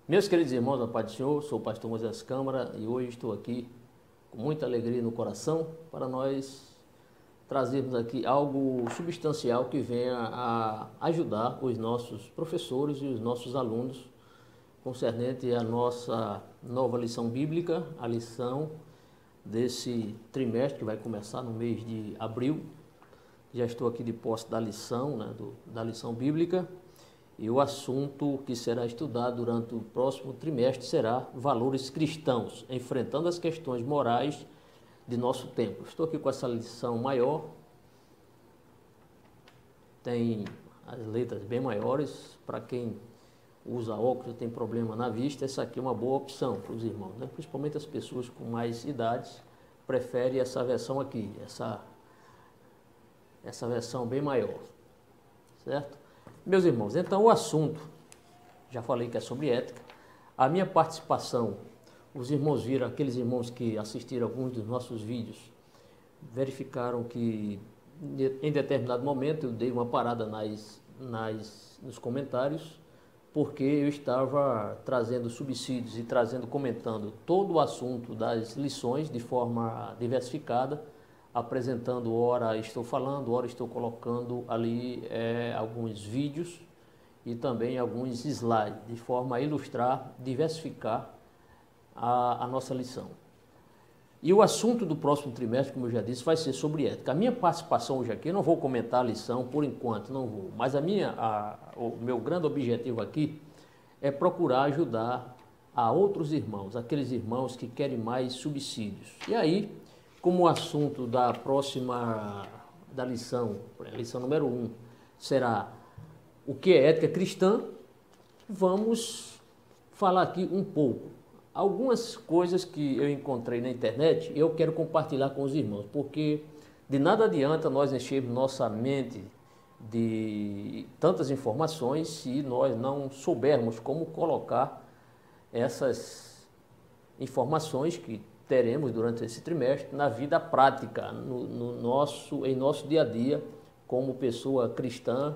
Meus queridos irmãos, a paz do Senhor, sou o pastor Moisés Câmara e hoje estou aqui com muita alegria no coração para nós trazermos aqui algo substancial que venha a ajudar os nossos professores e os nossos alunos concernente à nossa nova lição bíblica, a lição desse trimestre que vai começar no mês de abril. Já estou aqui de posse da lição, da lição bíblica. E o assunto que será estudado durante o próximo trimestre será valores cristãos, enfrentando as questões morais de nosso tempo. Estou aqui com essa lição maior, tem as letras bem maiores, para quem usa óculos tem problema na vista, essa aqui é uma boa opção para os irmãos, né? Principalmente as pessoas com mais idades preferem essa versão aqui, essa versão bem maior, certo? Meus irmãos, então o assunto, já falei que é sobre ética. A minha participação, os irmãos viram, aqueles irmãos que assistiram alguns dos nossos vídeos, verificaram que em determinado momento eu dei uma parada nos comentários, porque eu estava trazendo subsídios e comentando todo o assunto das lições de forma diversificada, apresentando, ora estou falando, ora estou colocando ali alguns vídeos e também alguns slides, de forma a ilustrar, diversificar a nossa lição. E o assunto do próximo trimestre, como eu já disse, vai ser sobre ética. A minha participação hoje aqui, eu não vou comentar a lição por enquanto, não vou, mas o meu grande objetivo aqui é procurar ajudar a outros irmãos, aqueles irmãos que querem mais subsídios. E aí, como o assunto da lição, a lição número 1, será o que é ética cristã, vamos falar aqui um pouco. Algumas coisas que eu encontrei na internet eu quero compartilhar com os irmãos, porque de nada adianta nós enchermos nossa mente de tantas informações se nós não soubermos como colocar essas informações que teremos durante esse trimestre na vida prática, em nosso dia a dia, como pessoa cristã,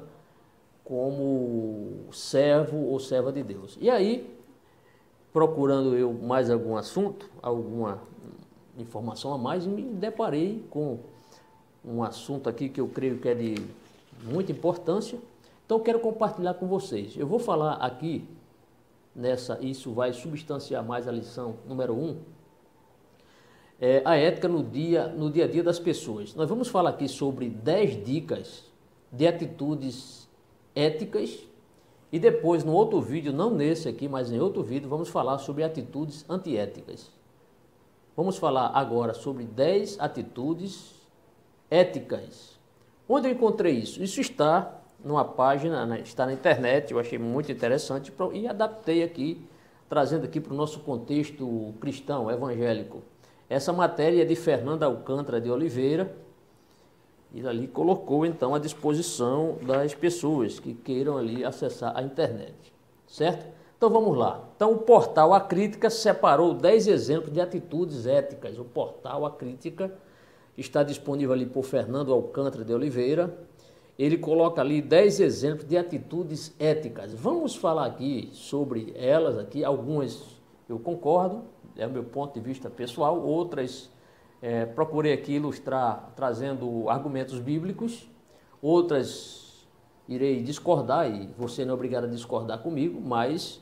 como servo ou serva de Deus. E aí, procurando eu mais algum assunto, alguma informação a mais, me deparei com um assunto aqui que eu creio que é de muita importância, então eu quero compartilhar com vocês. Eu vou falar aqui, isso vai substanciar mais a lição número 1, a ética no dia a dia das pessoas. Nós vamos falar aqui sobre 10 dicas de atitudes éticas e depois, no outro vídeo, não nesse aqui, mas em outro vídeo, vamos falar sobre atitudes antiéticas. Vamos falar agora sobre 10 atitudes éticas. Onde eu encontrei isso? Isso está numa página, está na internet, eu achei muito interessante e adaptei aqui, trazendo aqui para o nosso contexto cristão, evangélico. Essa matéria é de Fernanda Alcântara de Oliveira, e ali colocou então à disposição das pessoas que queiram ali acessar a internet, certo? Então vamos lá. Então o portal A Crítica separou 10 exemplos de atitudes éticas. O portal A Crítica está disponível ali por Fernando Alcântara de Oliveira. Ele coloca ali 10 exemplos de atitudes éticas. Vamos falar aqui sobre elas aqui, algumas eu concordo, é o meu ponto de vista pessoal, outras procurei aqui ilustrar trazendo argumentos bíblicos, outras irei discordar e você não é obrigado a discordar comigo, mas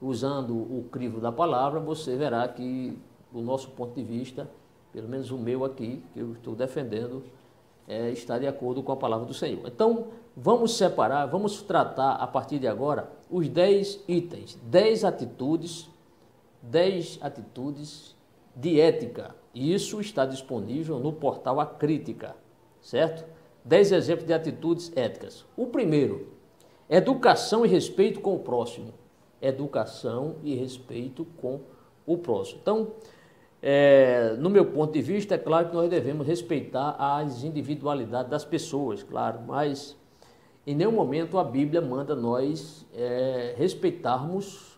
usando o crivo da palavra você verá que o nosso ponto de vista, pelo menos o meu aqui, que eu estou defendendo, está de acordo com a palavra do Senhor. Então vamos separar, vamos tratar a partir de agora os 10 itens, 10 atitudes de ética. Isso está disponível no portal A Crítica, certo? 10 exemplos de atitudes éticas. O primeiro, educação e respeito com o próximo. Educação e respeito com o próximo. Então, no meu ponto de vista, é claro que nós devemos respeitar as individualidades das pessoas, claro, mas em nenhum momento a Bíblia manda nós respeitarmos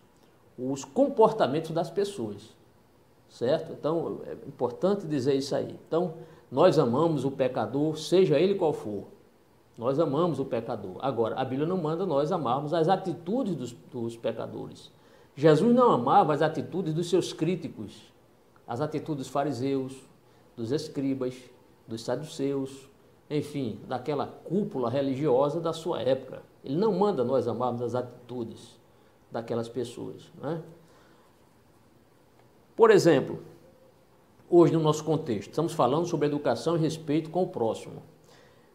os comportamentos das pessoas, certo? Então, é importante dizer isso aí. Então, nós amamos o pecador, seja ele qual for. Nós amamos o pecador. Agora, a Bíblia não manda nós amarmos as atitudes dos pecadores. Jesus não amava as atitudes dos seus críticos, as atitudes dos fariseus, dos escribas, dos saduceus, enfim, daquela cúpula religiosa da sua época. Ele não manda nós amarmos as atitudes daquelas pessoas, né? Por exemplo, hoje no nosso contexto, estamos falando sobre educação e respeito com o próximo.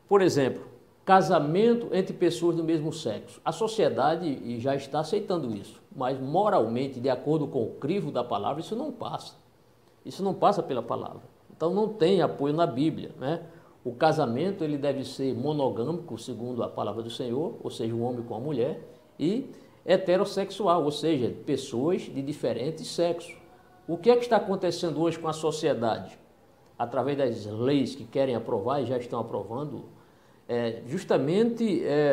Por exemplo, casamento entre pessoas do mesmo sexo. A sociedade já está aceitando isso, mas moralmente, de acordo com o crivo da palavra, isso não passa. Isso não passa pela palavra. Então não tem apoio na Bíblia, né? O casamento ele deve ser monogâmico, segundo a palavra do Senhor, ou seja, um homem com a mulher, e heterossexual, ou seja, pessoas de diferentes sexos. O que é que está acontecendo hoje com a sociedade? Através das leis que querem aprovar e já estão aprovando,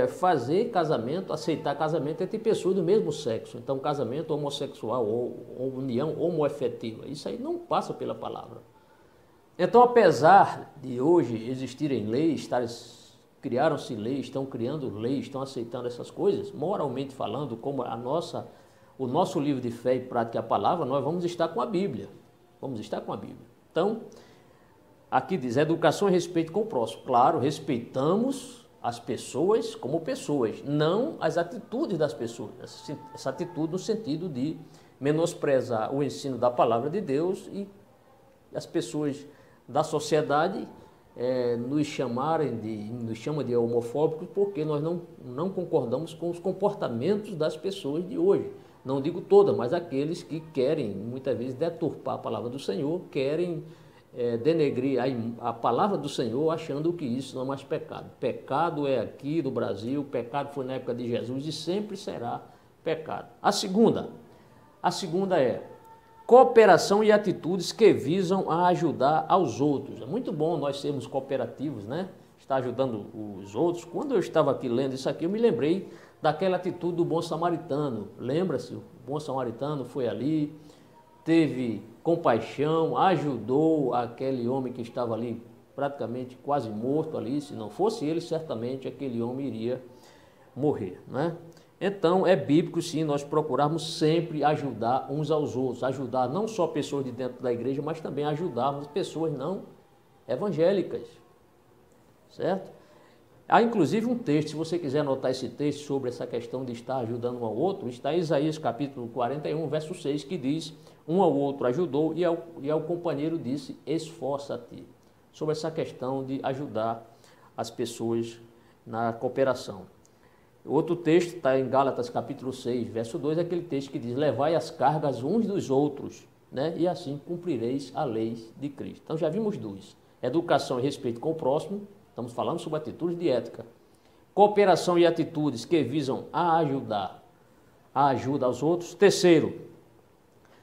fazer casamento, aceitar casamento entre pessoas do mesmo sexo. Então, casamento homossexual ou união homoafetiva, isso aí não passa pela palavra. Então, apesar de hoje existirem leis, criaram-se leis, estão criando leis, estão aceitando essas coisas, moralmente falando, como o nosso livro de fé e prática é a palavra, nós vamos estar com a Bíblia. Vamos estar com a Bíblia. Então, aqui diz, educação e respeito com o próximo. Claro, respeitamos as pessoas como pessoas, não as atitudes das pessoas. Essa atitude no sentido de menosprezar o ensino da palavra de Deus e as pessoas da sociedade nos chamam de homofóbicos porque nós não concordamos com os comportamentos das pessoas de hoje. Não digo todas, mas aqueles que querem, muitas vezes, deturpar a palavra do Senhor, querem denegrir a palavra do Senhor, achando que isso não é mais pecado. Pecado é aqui do Brasil, pecado foi na época de Jesus e sempre será pecado. A segunda é cooperação e atitudes que visam a ajudar aos outros. É muito bom nós sermos cooperativos, né? Estar ajudando os outros. Quando eu estava aqui lendo isso aqui, eu me lembrei daquela atitude do bom samaritano. Lembra-se? O bom samaritano foi ali, teve compaixão, ajudou aquele homem que estava ali praticamente quase morto ali. Se não fosse ele, certamente aquele homem iria morrer, né? Então, é bíblico, sim, nós procurarmos sempre ajudar uns aos outros, ajudar não só pessoas de dentro da igreja, mas também ajudarmos pessoas não evangélicas, certo? Há inclusive um texto, se você quiser anotar esse texto sobre essa questão de estar ajudando um ao outro, está em Isaías capítulo 41, verso 6, que diz, um ao outro ajudou e ao companheiro disse, esforça-te, sobre essa questão de ajudar as pessoas na cooperação. Outro texto está em Gálatas capítulo 6, verso 2, é aquele texto que diz, levai as cargas uns dos outros, né? E assim cumprireis a lei de Cristo. Então já vimos dois, educação e respeito com o próximo, estamos falando sobre atitudes de ética, cooperação e atitudes que visam a ajuda aos outros. Terceiro,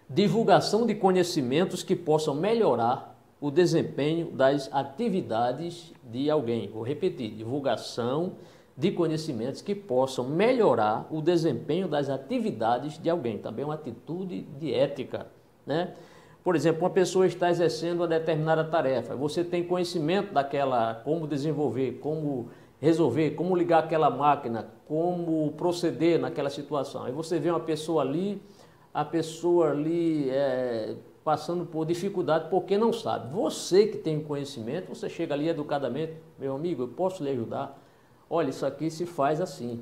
divulgação de conhecimentos que possam melhorar o desempenho das atividades de alguém. Vou repetir, divulgação de conhecimentos que possam melhorar o desempenho das atividades de alguém. Também uma atitude de ética, né? Por exemplo, uma pessoa está exercendo uma determinada tarefa, você tem conhecimento como desenvolver, como resolver, como ligar aquela máquina, como proceder naquela situação. Aí você vê uma pessoa ali, passando por dificuldade porque não sabe. Você que tem conhecimento, você chega ali educadamente, meu amigo, eu posso lhe ajudar? Olha, isso aqui se faz assim.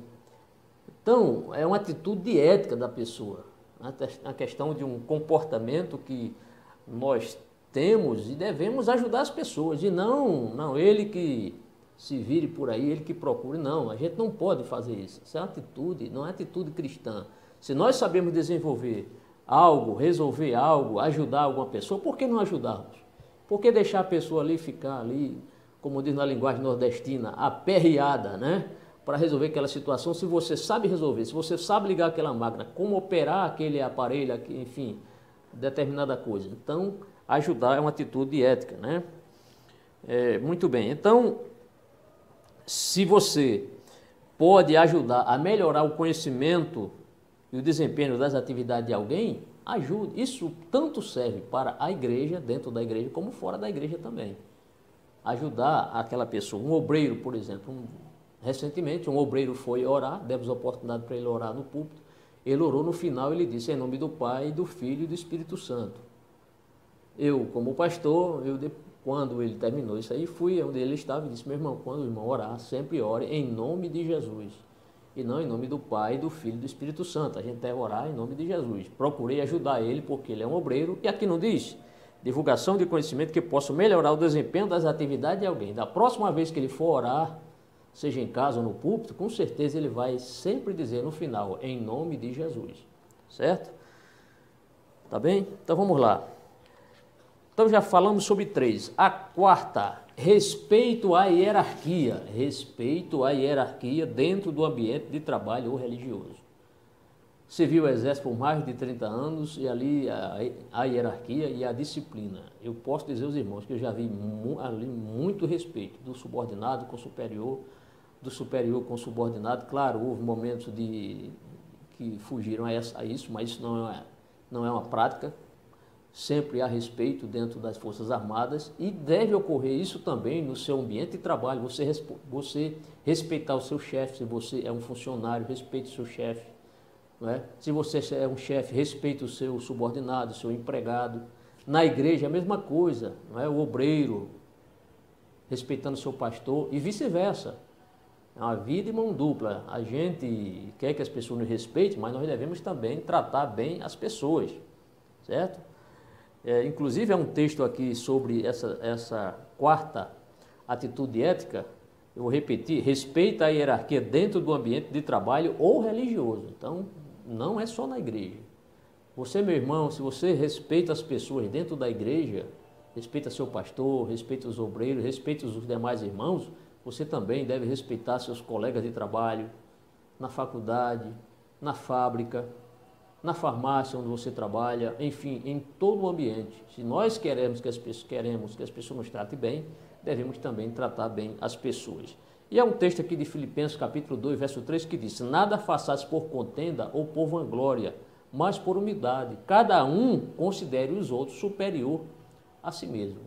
Então, é uma atitude de ética da pessoa. A questão de um comportamento que nós temos e devemos ajudar as pessoas. E não ele que se vire por aí, ele que procure. Não, a gente não pode fazer isso. Isso é uma atitude, não é atitude cristã. Se nós sabemos desenvolver algo, resolver algo, ajudar alguma pessoa, por que não ajudarmos? Por que deixar a pessoa ali ficar ali, como diz na linguagem nordestina, aperreada, né? Para resolver aquela situação, se você sabe resolver, se você sabe ligar aquela máquina, como operar aquele aparelho, enfim, determinada coisa. Então, ajudar é uma atitude ética, né? Muito bem. Então, se você pode ajudar a melhorar o conhecimento e o desempenho das atividades de alguém, ajude. Isso tanto serve para a igreja, dentro da igreja, como fora da igreja também. Ajudar aquela pessoa, um obreiro, por exemplo. Recentemente, um obreiro foi orar, demos a oportunidade para ele orar no púlpito, ele orou no final, ele disse, em nome do Pai, do Filho e do Espírito Santo. Eu, como pastor, quando ele terminou isso aí, fui onde ele estava e disse, meu irmão, quando o irmão orar, sempre ore em nome de Jesus. E não em nome do Pai, do Filho e do Espírito Santo. A gente deve orar em nome de Jesus. Procurei ajudar ele, porque ele é um obreiro. E aqui não diz, divulgação de conhecimento que possa melhorar o desempenho das atividades de alguém. Da próxima vez que ele for orar, seja em casa ou no púlpito, com certeza ele vai sempre dizer no final, em nome de Jesus. Certo? Tá bem? Então vamos lá. Então já falamos sobre 3. A quarta, respeito à hierarquia. Respeito à hierarquia dentro do ambiente de trabalho ou religioso. Servi o exército por mais de 30 anos e ali a hierarquia e a disciplina. Eu posso dizer aos irmãos que eu já vi ali muito respeito do subordinado com o superior, do superior com o subordinado. Claro, houve momentos que fugiram a isso, mas isso não é uma prática. Sempre há respeito dentro das Forças Armadas e deve ocorrer isso também no seu ambiente de trabalho. Você respeitar o seu chefe, se você é um funcionário, respeite o seu chefe. Não é? Se você é um chefe, respeite o seu subordinado, o seu empregado. Na igreja, a mesma coisa, não é? O obreiro, respeitando o seu pastor e vice-versa. É uma via de mão dupla. A gente quer que as pessoas nos respeitem, mas nós devemos também tratar bem as pessoas, certo? Inclusive, é um texto aqui sobre essa quarta atitude ética. Eu vou repetir, respeita a hierarquia dentro do ambiente de trabalho ou religioso. Então, não é só na igreja. Você, meu irmão, se você respeita as pessoas dentro da igreja, respeita seu pastor, respeita os obreiros, respeita os demais irmãos, você também deve respeitar seus colegas de trabalho, na faculdade, na fábrica, na farmácia onde você trabalha, enfim, em todo o ambiente. Se nós queremos que as pessoas nos tratem bem, devemos também tratar bem as pessoas. E há um texto aqui de Filipenses, capítulo 2, verso 3, que diz, nada façais por contenda ou por vanglória, mas por humildade. Cada um considere os outros superior a si mesmo.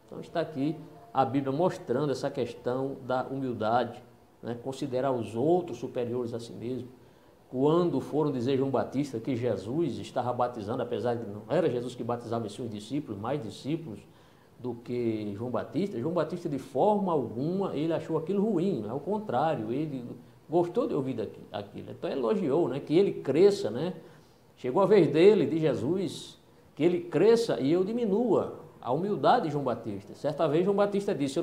Então está aqui a Bíblia mostrando essa questão da humildade, né? Considerar os outros superiores a si mesmo. Quando foram dizer João Batista que Jesus estava batizando, apesar de não era Jesus que batizava os seus discípulos, mais discípulos do que João Batista de forma alguma ele achou aquilo ruim, ao contrário, ele gostou de ouvir aquilo, então elogiou, né, que ele cresça, né, chegou a vez dele, de Jesus, que ele cresça e eu diminua, a humildade de João Batista. Certa vez João Batista disse,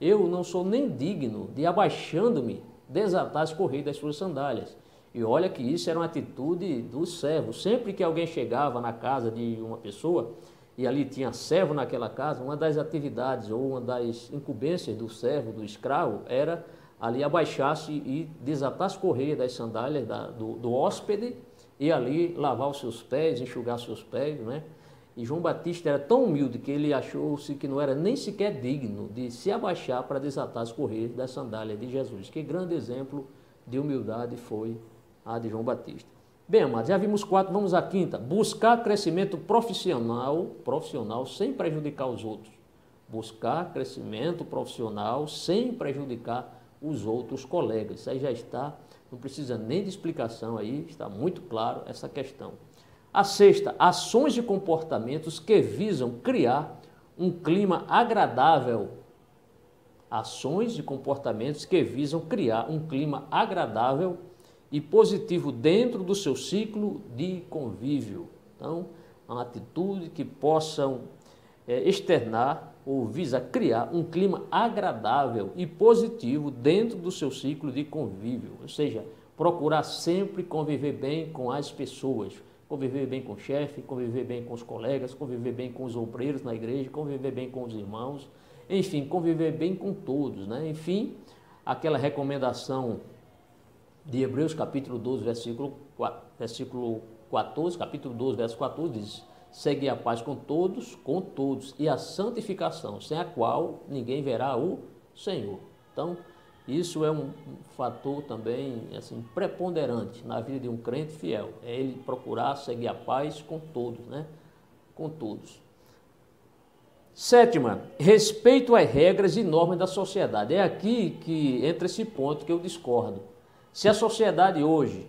eu não sou nem digno de abaixando-me, desatar as correias das suas sandálias. E olha que isso era uma atitude do servo. Sempre que alguém chegava na casa de uma pessoa, e ali tinha servo naquela casa, uma das atividades ou uma das incumbências do servo, do escravo, era ali abaixar-se e desatar as correias das sandálias do hóspede e ali lavar os seus pés, enxugar os seus pés, né? E João Batista era tão humilde que ele achou-se que não era nem sequer digno de se abaixar para desatar as correias das sandálias de Jesus. Que grande exemplo de humildade foi a de João Batista. Bem, amados, já vimos 4, vamos à quinta. Buscar crescimento profissional sem prejudicar os outros. Buscar crescimento profissional sem prejudicar os outros colegas. Isso aí já está, não precisa nem de explicação aí, está muito claro essa questão. A sexta, ações e comportamentos que visam criar um clima agradável. Ações e comportamentos que visam criar um clima agradável e positivo dentro do seu ciclo de convívio. Então, uma atitude que possam externar ou visa criar um clima agradável e positivo dentro do seu ciclo de convívio. Ou seja, procurar sempre conviver bem com as pessoas, conviver bem com o chefe, conviver bem com os colegas, conviver bem com os obreiros na igreja, conviver bem com os irmãos, enfim, conviver bem com todos, né? Enfim, aquela recomendação de Hebreus capítulo 12, versículo 14, capítulo 12, verso 14, diz, segue a paz com todos, e a santificação, sem a qual ninguém verá o Senhor. Então, isso é um fator também assim, preponderante na vida de um crente fiel, é ele procurar seguir a paz com todos, né? Com todos. Sétima, respeito às regras e normas da sociedade. É aqui que entra esse ponto que eu discordo. Se a sociedade hoje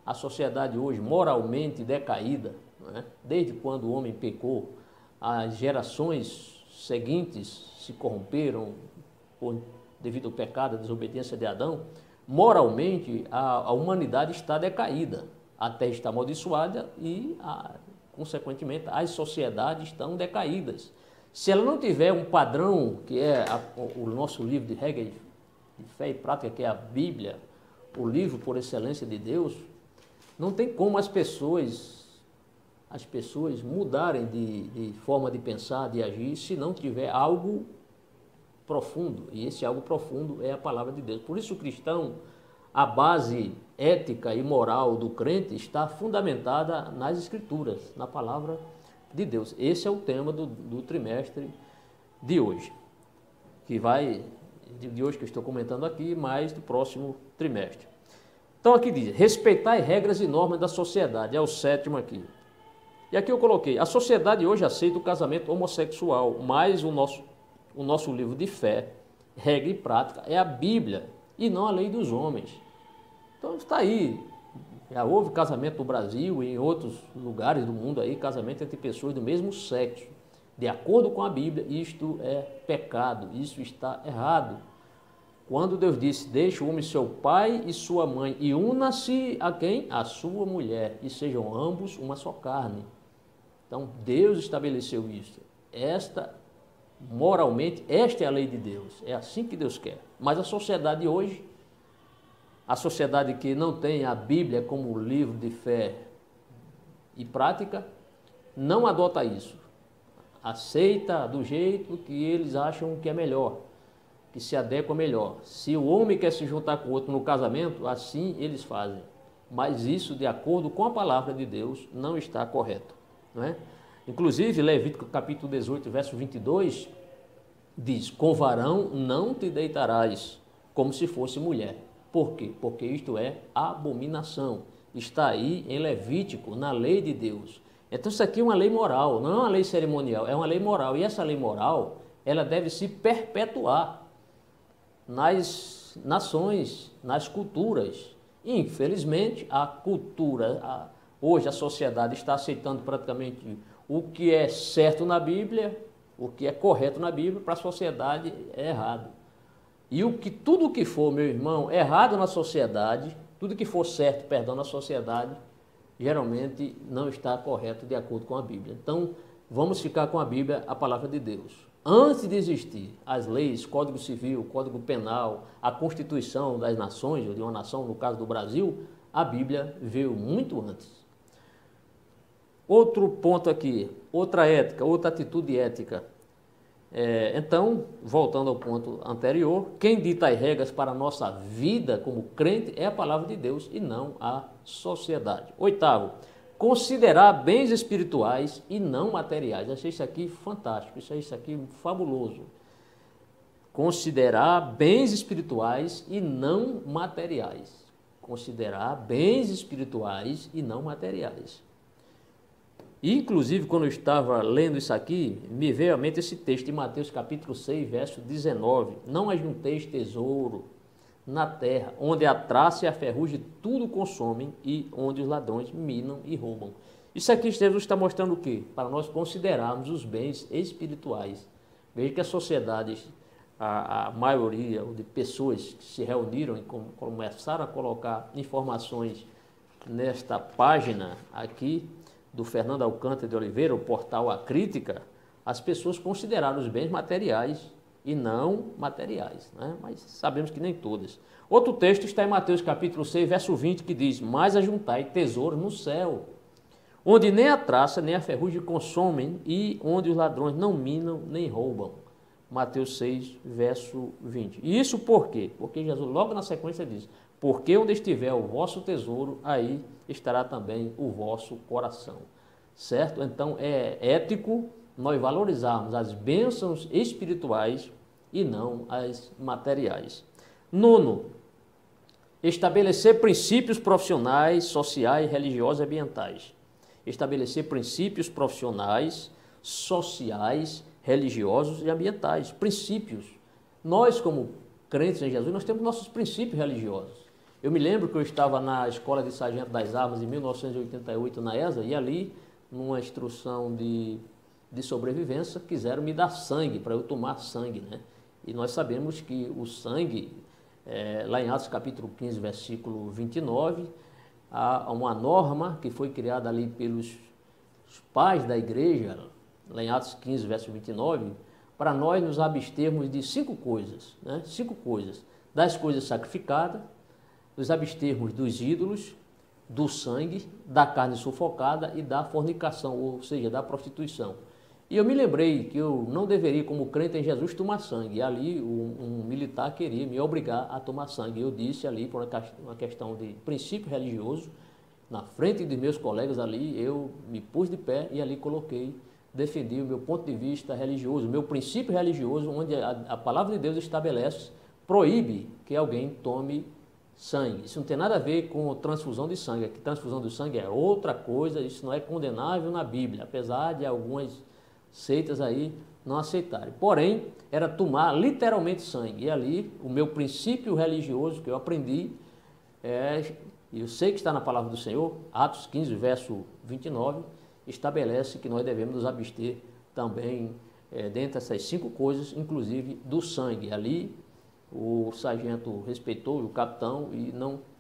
a sociedade hoje moralmente decaída, não é? Desde quando o homem pecou, as gerações seguintes se corromperam devido ao pecado, à desobediência de Adão. Moralmente, a humanidade está decaída, a terra está amaldiçoada e, consequentemente, as sociedades estão decaídas. Se ela não tiver um padrão, que é o nosso livro de regra de fé e prática, que é a Bíblia, o livro por excelência de Deus, não tem como as pessoas mudarem de forma de pensar, de agir, se não tiver algo profundo. E esse algo profundo é a palavra de Deus. Por isso o cristão, a base ética e moral do crente está fundamentada nas Escrituras, na palavra de Deus. Esse é o tema do trimestre de hoje, de hoje que eu estou comentando aqui, mais do próximo trimestre. Então aqui diz, respeitar as regras e normas da sociedade, é o 7º aqui. E aqui eu coloquei, a sociedade hoje aceita o casamento homossexual, mas o nosso livro de fé, regra e prática, é a Bíblia e não a lei dos homens. Então está aí, já houve casamento no Brasil e em outros lugares do mundo aí, casamento entre pessoas do mesmo sexo. De acordo com a Bíblia, isto é pecado, isso está errado. Quando Deus disse, deixe o homem seu pai e sua mãe e una-se a quem? A sua mulher, e sejam ambos uma só carne. Então Deus estabeleceu isso. Moralmente, esta é a lei de Deus, é assim que Deus quer. Mas a sociedade hoje, a sociedade que não tem a Bíblia como livro de fé e prática, não adota isso. Aceita do jeito que eles acham que é melhor, que se adequa melhor. Se o homem quer se juntar com o outro no casamento, assim eles fazem. Mas isso, de acordo com a palavra de Deus, não está correto, não é? Inclusive, Levítico capítulo 18, verso 22, diz, com varão não te deitarás, como se fosse mulher. Por quê? Porque isto é abominação. Está aí em Levítico, na lei de Deus. Então isso aqui é uma lei moral, não é uma lei cerimonial, é uma lei moral. E essa lei moral, ela deve se perpetuar nas nações, nas culturas. Infelizmente, a cultura, hoje a sociedade está aceitando praticamente o que é certo na Bíblia, o que é correto na Bíblia, para a sociedade é errado. E tudo o que for, meu irmão, errado na sociedade, tudo que for certo, perdão, na sociedade, geralmente não está correto de acordo com a Bíblia. Então, vamos ficar com a Bíblia, a palavra de Deus. Antes de existir as leis, Código Civil, Código Penal, a Constituição das Nações, ou de uma nação, no caso do Brasil, a Bíblia veio muito antes. Outro ponto aqui, outra ética, outra atitude ética. Então, voltando ao ponto anterior, quem dita as regras para a nossa vida como crente é a palavra de Deus e não a sociedade. 8º, considerar bens espirituais e não materiais. Achei isso aqui fantástico, isso aqui fabuloso. Considerar bens espirituais e não materiais. Considerar bens espirituais e não materiais. Inclusive, quando eu estava lendo isso aqui, me veio à mente esse texto de Mateus capítulo 6, verso 19. Não ajunteis tesouro na terra, onde a traça e a ferrugem tudo consomem e onde os ladrões minam e roubam. Isso aqui Jesus está mostrando o quê? Para nós considerarmos os bens espirituais. Veja que a sociedade, a maioria de pessoas que se reuniram e começaram a colocar informações nesta página aqui, do Fernando Alcântara de Oliveira, o portal A Crítica, as pessoas consideraram os bens materiais e não materiais, né? Mas sabemos que nem todas. Outro texto está em Mateus capítulo 6, verso 20, que diz, mas ajuntai tesouro no céu, onde nem a traça nem a ferrugem consomem e onde os ladrões não minam nem roubam. Mateus 6, verso 20. E isso por quê? Porque Jesus logo na sequência diz, porque onde estiver o vosso tesouro, aí estará também o vosso coração. Certo? Então é ético nós valorizarmos as bênçãos espirituais e não as materiais. 9, estabelecer princípios profissionais, sociais, religiosos e ambientais. Estabelecer princípios profissionais, sociais, religiosos e ambientais. Princípios. Nós, como crentes em Jesus, nós temos nossos princípios religiosos. Eu me lembro que eu estava na Escola de Sargento das Armas em 1988 na ESA e ali, numa instrução de sobrevivência, quiseram me dar sangue, para eu tomar sangue, né? E nós sabemos que o sangue, lá em Atos capítulo 15, versículo 29, há uma norma que foi criada ali pelos pais da igreja, lá em Atos 15, verso 29, para nós nos abstermos de 5 coisas, né? 5 coisas, das coisas sacrificadas, nos abstermos dos ídolos, do sangue, da carne sufocada e da fornicação, ou seja, da prostituição. E eu me lembrei que eu não deveria, como crente em Jesus, tomar sangue. E ali um militar queria me obrigar a tomar sangue. Eu disse ali, por uma questão de princípio religioso, na frente de meus colegas ali, eu me pus de pé e ali coloquei, defendi o meu ponto de vista religioso, o meu princípio religioso, onde a palavra de Deus estabelece, proíbe que alguém tome sangue. Isso não tem nada a ver com transfusão de sangue. Aqui, transfusão de sangue é outra coisa, isso não é condenável na Bíblia, apesar de algumas seitas aí não aceitarem. Porém, era tomar literalmente sangue. E ali, o meu princípio religioso que eu aprendi, eu sei que está na palavra do Senhor, Atos 15, verso 29, estabelece que nós devemos nos abster também, dentre essas 5 coisas, inclusive do sangue. Ali, o sargento respeitou o capitão e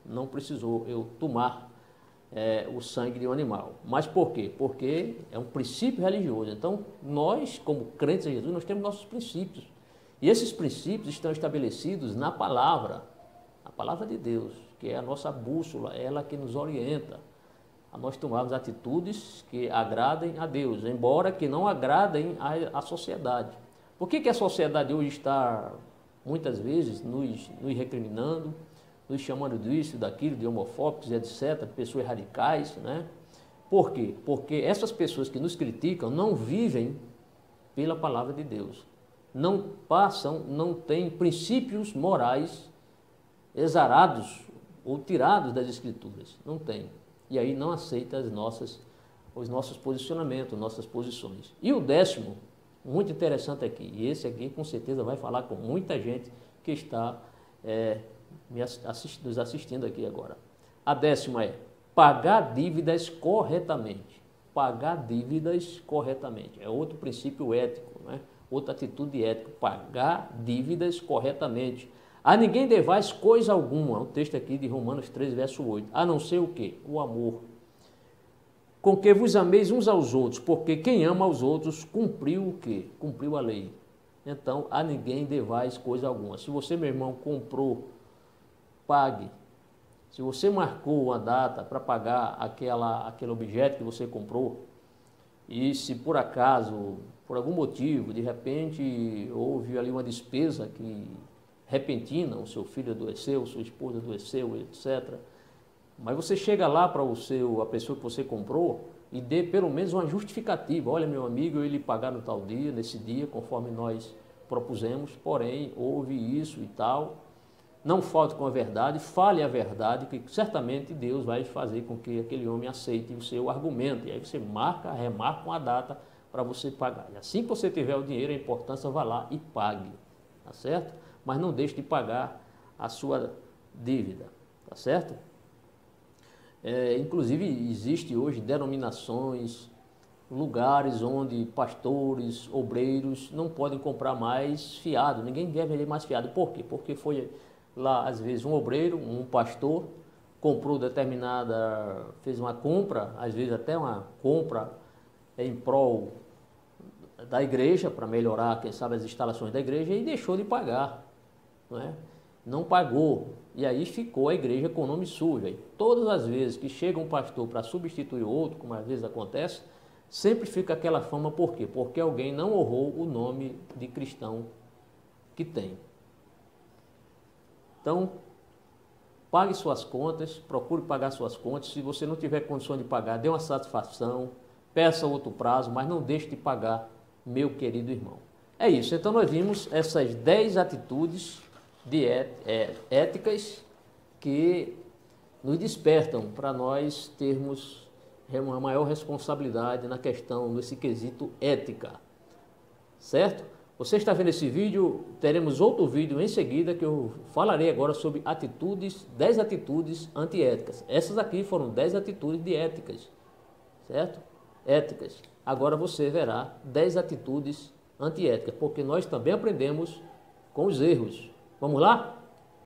não precisou eu tomar o sangue de um animal. Mas por quê? Porque é um princípio religioso. Então, nós, como crentes em Jesus, nós temos nossos princípios. E esses princípios estão estabelecidos na palavra, a palavra de Deus, que é a nossa bússola, ela que nos orienta a nós tomarmos atitudes que agradem a Deus, embora que não agradem à sociedade. Por que a sociedade hoje está, muitas vezes, nos recriminando, nos chamando disso, daquilo, de homofóbicos, etc., pessoas radicais, né? Por quê? Porque essas pessoas que nos criticam não vivem pela palavra de Deus, não têm princípios morais exarados ou tirados das Escrituras, não tem. E aí não aceita os nossos posicionamentos, nossas posições. E o 10º, muito interessante aqui, e esse aqui com certeza vai falar com muita gente que está nos assistindo aqui agora. A 10ª é pagar dívidas corretamente. Pagar dívidas corretamente. É outro princípio ético, né? Outra atitude ética. Pagar dívidas corretamente. A ninguém devais coisa alguma. É um texto aqui de Romanos 3, verso 8. A não ser o quê? O amor. Com que vos ameis uns aos outros, porque quem ama aos outros cumpriu o quê? Cumpriu a lei. Então, a ninguém devais coisa alguma. Se você, meu irmão, comprou, pague. Se você marcou uma data para pagar aquele objeto que você comprou, e se por acaso, por algum motivo, de repente, houve ali uma despesa repentina, o seu filho adoeceu, sua esposa adoeceu, etc., mas você chega lá para a pessoa que você comprou e dê pelo menos uma justificativa. Olha, meu amigo, eu ia lhe pagar no tal dia, nesse dia, conforme nós propusemos, porém, houve isso e tal. Não falte com a verdade, fale a verdade, que certamente Deus vai fazer com que aquele homem aceite o seu argumento. E aí você remarca uma data para você pagar. E assim que você tiver o dinheiro, a importância, vá lá e pague, tá certo? Mas não deixe de pagar a sua dívida, tá certo? Inclusive, existe hoje denominações, lugares onde pastores, obreiros não podem comprar mais fiado, ninguém deve vender mais fiado. Por quê? Porque foi lá, às vezes, um obreiro, um pastor, fez uma compra, às vezes até uma compra em prol da igreja, para melhorar, quem sabe, as instalações da igreja, e deixou de pagar, não é? Não pagou, e aí ficou a igreja com o nome sujo. E todas as vezes que chega um pastor para substituir outro, como às vezes acontece, sempre fica aquela fama. Por quê? Porque alguém não honrou o nome de cristão que tem. Então, pague suas contas, procure pagar suas contas. Se você não tiver condição de pagar, dê uma satisfação, peça outro prazo, mas não deixe de pagar, meu querido irmão. É isso, então nós vimos essas 10 atitudes éticas que nos despertam para nós termos uma maior responsabilidade na questão, nesse quesito ética, certo? Você está vendo esse vídeo, teremos outro vídeo em seguida que eu falarei agora sobre 10 atitudes antiéticas. Essas aqui foram 10 atitudes de éticas, certo? Éticas. Agora você verá 10 atitudes antiéticas, porque nós também aprendemos com os erros. Vamos lá?